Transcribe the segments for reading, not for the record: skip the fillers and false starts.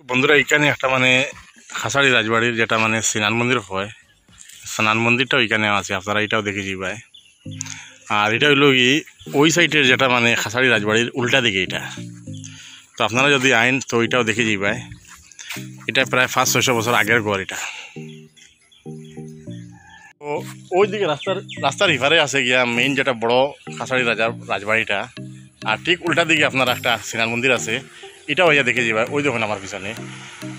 বন্ধুরা এখানে একটা মানে খাসাড়ি রাজবাড়ির যেটা মানে স্নান মন্দির হয়, স্নান মন্দিরটাও এখানে আছে, আপনারা এটাও দেখে যাবেন। আর এটা হইল কি ওই সাইডের যেটা মানে খাসাড়ি রাজবাড়ির উল্টা দিকে এটা, তো আপনারা যদি আইন তো এটাও দেখে যাবেন। এটা প্রায় 500-600 বছর আগের ঘর এটা। তো ওই দিকে রাস্তার ইফারে আছে গিয়া মেইন যেটা বড় খাসাড়ি রাজবাড়িটা, আর ঠিক উল্টা দিকে আপনার একটা স্নান মন্দির আছে, এটাও হইয়া দেখে যাবে। ওই দেখুন আমার পিছনে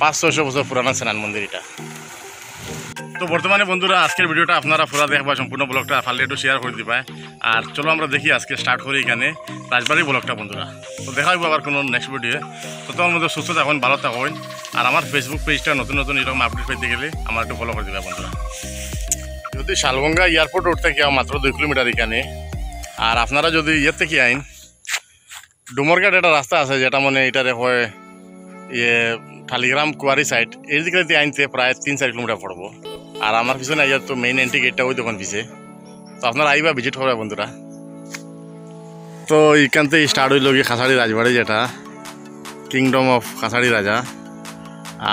500-600 বছর পুরানো স্নান মন্দির এটা। তো বর্তমানে বন্ধুরা আজকের ভিডিওটা আপনারা পুরা দেখবা, সম্পূর্ণ ব্লগটা ফালে একটু শেয়ার করে দিবা। আর চলো আমরা দেখি আজকে স্টার্ট করি এখানে রাজবাড়ির ব্লগটা বন্ধুরা। তো দেখা হইব আবার কোনো নেক্সট ভিডিও। তো তোমার মধ্যে সুস্থ থাকুন, ভালো থাকুন। আর আমার ফেসবুক পেজটা নতুন নতুন এরকম আপডেট পেতে গেলে আমার একটু ফলো করে দিবা বন্ধুরা। যদি শালবঙ্গা এয়ারপোর্ট রোড থেকে মাত্র 2 কিলোমিটার এখানে। আর আপনারা যদি ইয়ের থেকে আইন ডুমরঘাট একটা রাস্তা আছে যেটা মানে এটারে হয় ঠালিগ্রাম কুয়ারি সাইড, এর দিকে আইনতে প্রায় 3-4 কিলোমিটার পড়বো। আর আমার পিছনে আইয়ার তো মেইন এন্ট্রি গেটটা ওই দোকান পিছে, তো আপনারা আইবা ভিজিট করবে বন্ধুরা। তো এইখান থেকে স্টার্ট হইল গিয়ে খাসাড়ি রাজবাড়ি যেটা কিংডম অফ খাসাড়ি রাজা।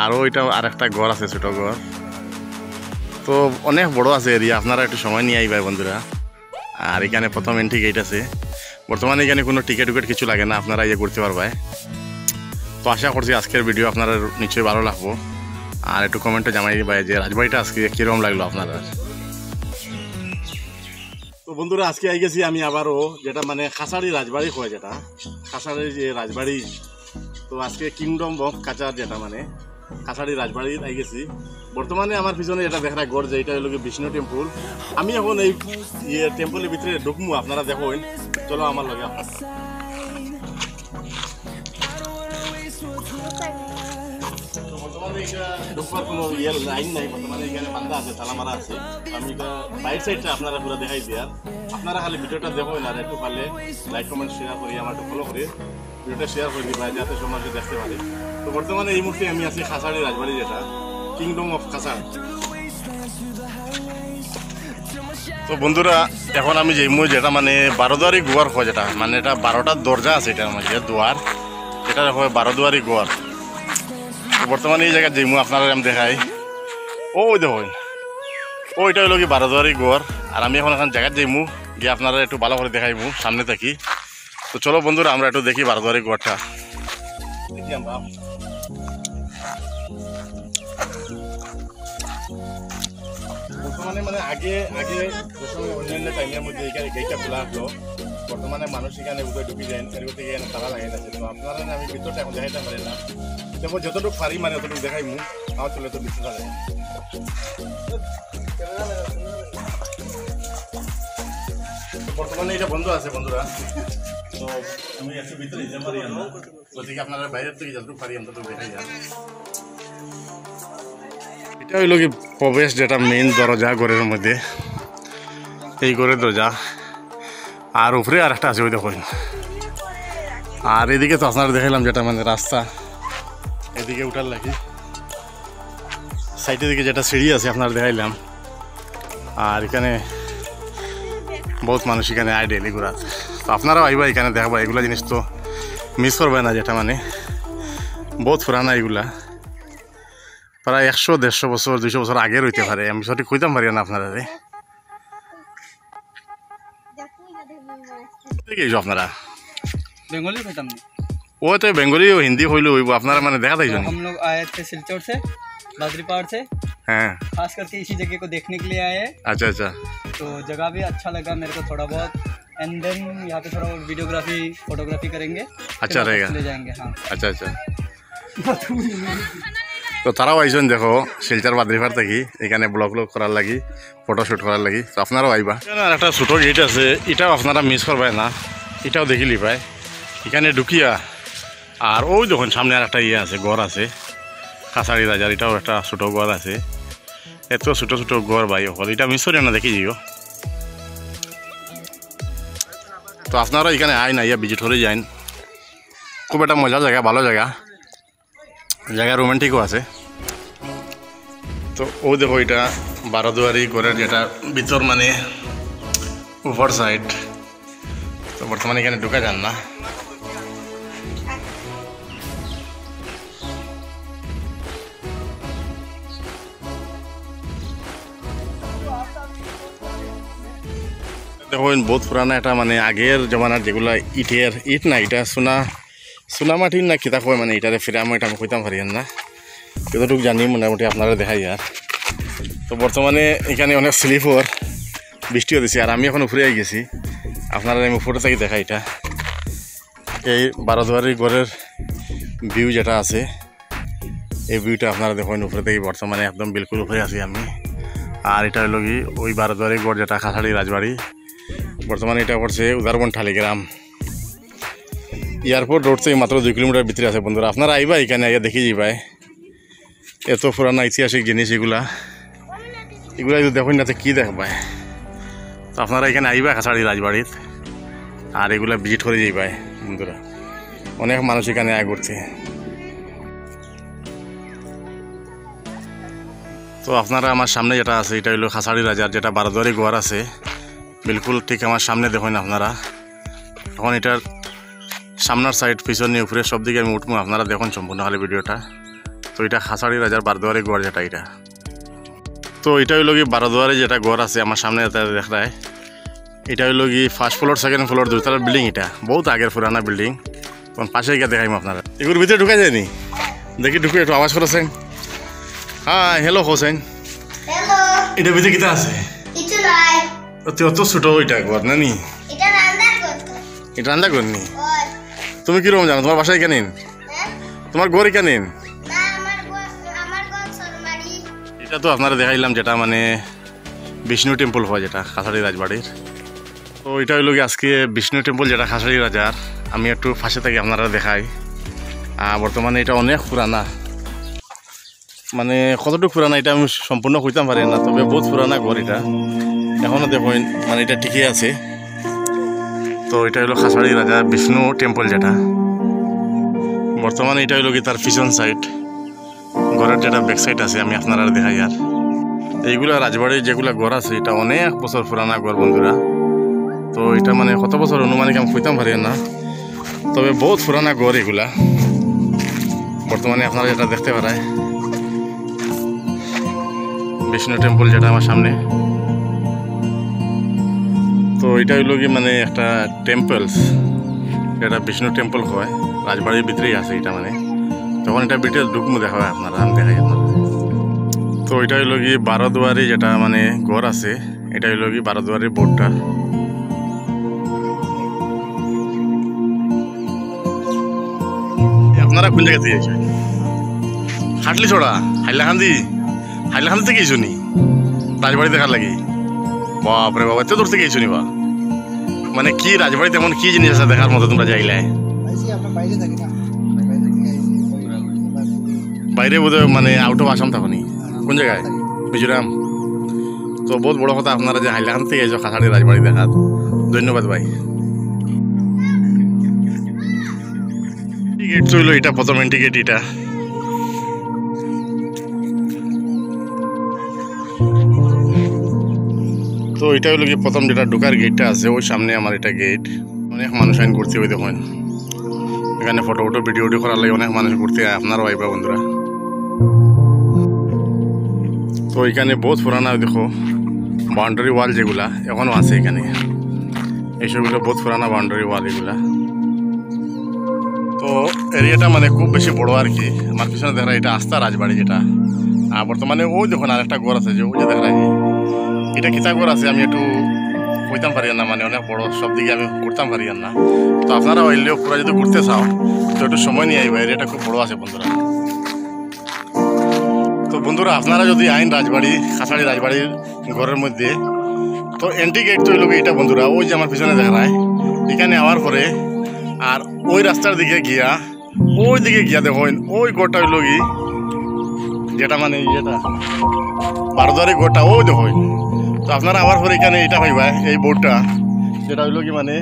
আর ওইটা আর একটা ঘর আছে, ছোটো ঘর। তো অনেক বড় আছে এরিয়া, আপনারা একটু সময় নিয়ে আইবা বন্ধুরা। আর এখানে প্রথম এন্ট্রি গেট আছে। বর্তমানে এখানে কোনো টিকিট কিছু লাগে না, আপনারা ইয়ে করতে পারবে। তো আশা করছি আজকের ভিডিও আপনারা নিশ্চয়ই ভালো লাগবো। আর একটু কমেন্টে জানাই দিবা যে রাজবাড়িটা আজকে কীরকম লাগলো আপনারা। তো বন্ধুরা আজকে আই গেছি আমি আবারও যেটা মানে খাসাড়ি রাজবাড়ি হয়, যেটা খাসাড়ির যে রাজবাড়ি। তো আজকে কিংডম অফ কাচার যেটা মানে খাসাড়ি রাজবাড়ি আই গেছি। বর্তমানে আমার পিছনে এটা দেখা গড় যে এটা হলো বিষ্ণু টেম্পল। আমি এখন এই টেম্পলের ভিতরে ঢুকবো, আপনারা দেখুন। চলো আমার লগে আপনারা। বর্তমানে এটা ঢুকবার কোনো লাইন নাই, বর্তমানে এখানে বান্ধা আছে, তালা মারা আছে। আমি এটা বাইক সাইডটা আপনারা পুরো দেখাই দিই। আর আপনারা খালি ভিডিওটা দেখুন, আর একটু পারলে লাইক কমেন্ট শেয়ার করি, আমার একটু ফলো করে ভিডিওটা শেয়ার করে দিবা যাতে সমাজে দেখতে পারে। তো বর্তমানে এই মুহূর্তে আমি আছি খাসাড়ি রাজবাড়ি যেটা কিংডম অফ কাচার। তো বন্ধুরা এখন আমি যাইমু যেটা মানে 12 গোয়ার হয়, যেটা মানে এটা 12টা দরজা আছে এটার মধ্যে দুয়ার, এটা হয় 12 দুয়ারি গোয়ার। বর্তমানে এই জায়গায় যাইমু, আপনারা আমি দেখাই। ওই দেখুন ওইটা হইল কি 12 দুয়ারি গোয়ার। আর আমি এখন জায়গায় যাইমু গিয়ে আপনারা একটু ভালো করে দেখাইমু সামনে থাকি। তো চলো বন্ধুরা আমরা একটু দেখি 12 দুয়ারি গোয়ারটা দেখি আমরা। বর্তমানে মানে আগে অন্যান্য টাইমের মধ্যে এখানে গেটটা খোলা আসলো। বর্তমানে মানুষ এখানে উঠে ঢুকি যায়, এখানে তালা লাগিয়ে আছে। তো আপনারা আমি ভিতরটা এখন দেখাইতে পারি না, তবে যতটুকু পারি মানে অতটুকু দেখাই মু। আমার চলে তো বিশ্বাস আছে। বর্তমানে এটা বন্ধ আছে বন্ধুরা। তো আমি একটু ভিতরে যেতে পারি না, ওদিকে আপনারা বাইরের থেকে যতটুকু পারি আমরা তো দেখাই যান। এটা হইল কি প্রবেশ যেটা মেইন দরজা ঘরের মধ্যে, এই ঘরের দরজা। আর উপরে আর একটা আছে ওই দেখুন। আর এদিকে তো আপনারা দেখাইলাম যেটা মানে রাস্তা, এদিকে উঠার লাগি সাইডের দিকে যেটা সিঁড়ি আছে আপনারা দেখাইলাম। আর এখানে বহুত মানুষ এখানে আয় ডেলি ঘোরাতে। তো আপনারাও আইবা এখানে দেখবা, এগুলা জিনিস তো মিস করবে না, যেটা মানে বহুত পুরানা। এগুলা প্রায় 100-150 বছর 200 বছর আগের হইতে পারে, আমি সঠিক কইতাম পারি না আপনারা। আপনারা बेंगोली खत्म नहीं। वो तो बेंगोली हिंदी হইলো হইব, আপনারা মানে দেখা তাই हम लोग आए थे सिलचर से, बादरी पहाड़ से। हाँ खास करके इसी जगह को देखने के लिए आए हैं। अच्छा अच्छा। तो जगह भी अच्छा लगा मेरे को थोड़ा बहुत। एंड देन यहाँ पे थोड़ा वीडियोग्राफी फोटोग्राफी करेंगे, अच्छा रहेगा, ले जाएंगे। हाँ अच्छा अच्छा। তো তারাও আইসেন দেখো শিলচর বাদরিপাড় থাকি এখানে ব্লগ করার লাগি, ফটোশ্যুট করার লাগি। তো আপনারাও আইবা। আর একটা ছোটো গেট আছে, এটাও আপনারা মিস করবেন না, এটাও দেখিলি পাই এখানে ঢুকিয়া। আর ওই দেখুন সামনে আর একটা ইয়ে আছে, ঘর আছে খাসাড়ি রাজার, এটাও একটা ছোটো ঘর আছে। এত ছোটো ছোটো ঘর ভাই হল, এটা মিস করি না, দেখি যাইও। তো আপনারা এখানে আয় না, ইয়া ভিজিট করে যান। খুব একটা মজার জায়গা, ভালো জায়গা, জায়গা রোমান্টিকও আছে। তো ও দেখো এটা 12 দুয়ারি ঘরের যেটা ভিতর মানে উপর সাইড। তো বর্তমানে এখানে ঢোকা যান না। দেখুন বহুত পুরানা এটা মানে আগের জমানার যেগুলা ইট না এটা সোনা মাটির না কিতা কয় মানে এটারে ফিরে আমি এটা কইতাম পারি না কতটুকু জানি মোটামুটি আপনারা দেখাই আর তো বর্তমানে এখানে অনেক স্লিপর বৃষ্টিও দিছে আর আমি এখন উপরে গেছি আপনারা আমি উপরে থেকে দেখাই এটা এই বারোদুয়ারি গড়ের ভিউ যেটা আছে এই ভিউটা আপনারা দেখুন উপরে থেকে বর্তমানে একদম বিলকুল উপরে আছি আমি আর এটা হলো কি ওই বারোদুয়ারি গড় যেটা খাসাড়ি রাজবাড়ি বর্তমানে এটা করছে উদারবন ঠালিগ্রাম এয়ারপোর্ট রোড থেকে মাত্র 2 কিলোমিটার ভিতরে আছে বন্ধুরা আপনারা আইবা এখানে আইয়া দেখে যাইবাই এত পুরানা ঐতিহাসিক জিনিস এগুলা যদি দেখুন না কি দেখবাই তো আপনারা এখানে আইবা খাসাড়ি রাজবাড়িত আর এগুলা ভিজিট করে যাইবাই বন্ধুরা অনেক মানুষ এখানে আয় করছে তো আপনারা আমার সামনে যেটা আছে এটা হলো খাসাড়ি রাজার যেটা বারোদুয়ারি গোয়ার আছে বিলকুল ঠিক আমার সামনে দেখুন আপনারা এখন এটার সামনের সাইড পিছনে উপরে সব দিকে আমি উঠবো আপনারা দেখুন সম্পূর্ণ হলে ভিডিওটা তো এটা খাসাড়ি রাজার বারোদুয়ারি গোয়ার যেটা এটা তো এটা হইল কি বারোদুয়ারি যেটা গোয়ার আছে আমার সামনে দেখায় এটা হইল কি ফার্স্ট ফ্লোর সেকেন্ড ফ্লোর দুইতলার বিল্ডিং এটা বহুত আগের পুরানা বিল্ডিং তখন পাশে গিয়ে দেখাইম আপনারা এগুলোর ভিতরে ঢুকা যায়নি দেখি ঢুকে একটু আওয়াজ করেছেন হ্যাঁ হ্যালো হোসেন এটা ভিতরে কিতা আছে অত ছোট ওইটা ঘর না নি এটা রান্না করনি তুমি কিরকম জানো তোমার বাসায় কেনেন তোমার ঘরে কেনেন এটা তো আপনারা দেখাইলাম যেটা মানে বিষ্ণু টেম্পল হয় যেটা খাসাড়ি রাজবাড়ির তো এটা হইল কি আজকে বিষ্ণু টেম্পল যেটা খাসাড়ি রাজার আমি একটু ফাঁসে থাকি আপনারা দেখাই বর্তমানে এটা অনেক পুরানা মানে কতটুকু পুরানা এটা আমি সম্পূর্ণ কইতাম পারি না তবে বহুত পুরানা ঘর এটা এখনও দেখুন মানে এটা ঠিকই আছে তো এটা হলো খাসাড়ি রাজা বিষ্ণু টেম্পল যেটা বর্তমানে এটা হইল কি তার পিছন সাইড ঘরের যেটা ব্যাক সাইড আছে আমি আপনারা দেখাই আর এইগুলা রাজবাড়ির যেগুলা ঘর আছে এটা অনেক বছর পুরানা ঘর বন্ধুরা তো এটা মানে কত বছর অনুমানিক আমি কইতাম পারি না তবে বহুত পুরানা ঘর এগুলা বর্তমানে আপনারা যেটা দেখতে পারায় বিষ্ণু টেম্পল যেটা আমার সামনে তো এটা হইল কি মানে একটা টেম্পলস যেটা বিষ্ণু টেম্পল হয় রাজবাড়ির ভিতরেই আছে এটা মানে তখন এটা ভিতরে ঢুকমু দেখা হয় আপনারা আমি দেখাই আপনারা তো এটা হইল কি বারোদুয়ারি যেটা মানে ঘর আছে এটা হইল কি বারোদুয়ারির বোর্ডটা আপনারা কোন জায়গা থেকে এসেছেন হাটলি ছড়া হাইলাকান্দি থেকে এসো নি রাজবাড়ি দেখার লাগে বাপরে বাবা এত দূর থেকে এসো নি বা মানে কি রাজবাড়িতে এমন কি জিনিস আছে দেখার মতো তোমরা যাইলে বাইরে বোধহয় মানে আউট অফ আসাম থাকো নি কোন জায়গায় মিজোরাম তো বহুত বড় কথা আপনারা যে হাইলাকান্দি থেকে এসো খাসাড়ি রাজবাড়ি দেখার ধন্যবাদ ভাই টিকিট চইল এটা প্রথম টিকিট এটা তো এটা হলো কি প্রথম যেটা ঢোকার গেটটা আছে ওই সামনে আমার এটা গেট অনেক মানুষ আইন ঘুরতে ওই দেখুন এখানে ফটো ভিডিও করার লাগে অনেক মানুষ ঘুরতে আপনারও আইবা বন্ধুরা তো এখানে বহুত পুরানা দেখো বাউন্ডারি ওয়াল যেগুলা এখনও আছে এখানে এইসবগুলো বহুত পুরানা বাউন্ডারি ওয়াল এগুলা তো এরিয়াটা মানে খুব বেশি বড় আর কি আমার পিছনে দেখা এটা আস্থা রাজবাড়ি যেটা আর বর্তমানে ওই দেখুন আর একটা ঘর আছে যে ওই যে দেখা এটা কিতা ঘর আছে আমি একটু কইতাম পারি না মানে অনেক বড় সব দিকে আমি করতাম পারি না তো আপনারা হইলেও পুরো যদি ঘুরতে চাও তো একটু সময় নিয়ে আইবা এরিয়াটা খুব বড় আছে বন্ধুরা তো বন্ধুরা আপনারা যদি আইন রাজবাড়ি খাসাড়ি রাজবাড়ির ঘরের মধ্যে তো এন্ট্রি গেট তো হইল এটা বন্ধুরা ওই যে আমার পিছনে দেখা যায় এখানে আওয়ার পরে আর ওই রাস্তার দিকে গিয়া ওই দিকে গিয়া দেখুন ওই ঘরটা হইল কি যেটা মানে ইয়েটা বারোদুয়ারি ঘরটা ওই দেখুন তো আপনারা আবার পরে এখানে এটা পাইবা এই বোর্ডটা যেটা হইল কি মানে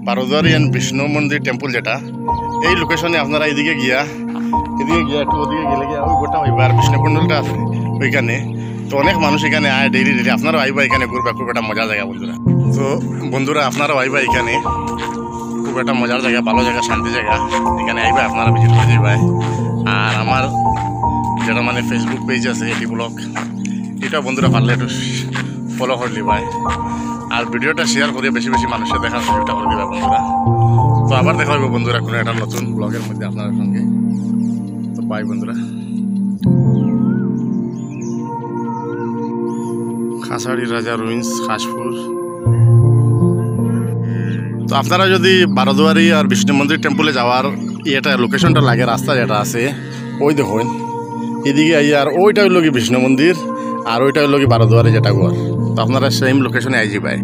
বারোদুয়ারি অ্যান্ড বিষ্ণু মন্দির টেম্পল যেটা এই লোকেশনে আপনারা এদিকে গিয়া একটু ওদিকে গেলে গিয়া ওই ঘরটা পাইবা আর বিষ্ণু কুণ্ডলটা আছে ওইখানে তো অনেক মানুষ এখানে আয় ডেইলি আপনারাও আইবা এখানে ঘুরবা খুব একটা মজার জায়গা বন্ধুরা তো বন্ধুরা আপনারাও আইবা এখানে খুব একটা মজার জায়গা ভালো জায়গা শান্তি জায়গা এখানে আইবা আপনারা ভিজিট করে যাইবা আর আমার যেটা মানে ফেসবুক পেজ আছে এটি ব্লগ এটা বন্ধুরা পারলে একটু ফলো করে লিবাই আর ভিডিওটা শেয়ার করে বেশি বেশি মানুষের দেখার সুযোগটা করে দিবা বন্ধুরা। তো আবার দেখা হবে বন্ধুরা কোনো একটা নতুন ব্লগের মধ্যে আপনার সঙ্গে। তো বাই বন্ধুরা। খাসাড়ি রাজা রুইন্স খাসপুর। তো আপনারা যদি বারোদুয়ারি আর বিষ্ণু মন্দির টেম্পলে যাওয়ার এটা লোকেশনটা লাগে, রাস্তা যেটা আছে ওই দেখুন এদিকে আই, আর ওইটা হইল কি বিষ্ণু মন্দির আর ওইটা হইল কি বারোদুয়ারি যেটা ঘর। তো আপনারা সেম লোকেশনে আই যাবাই।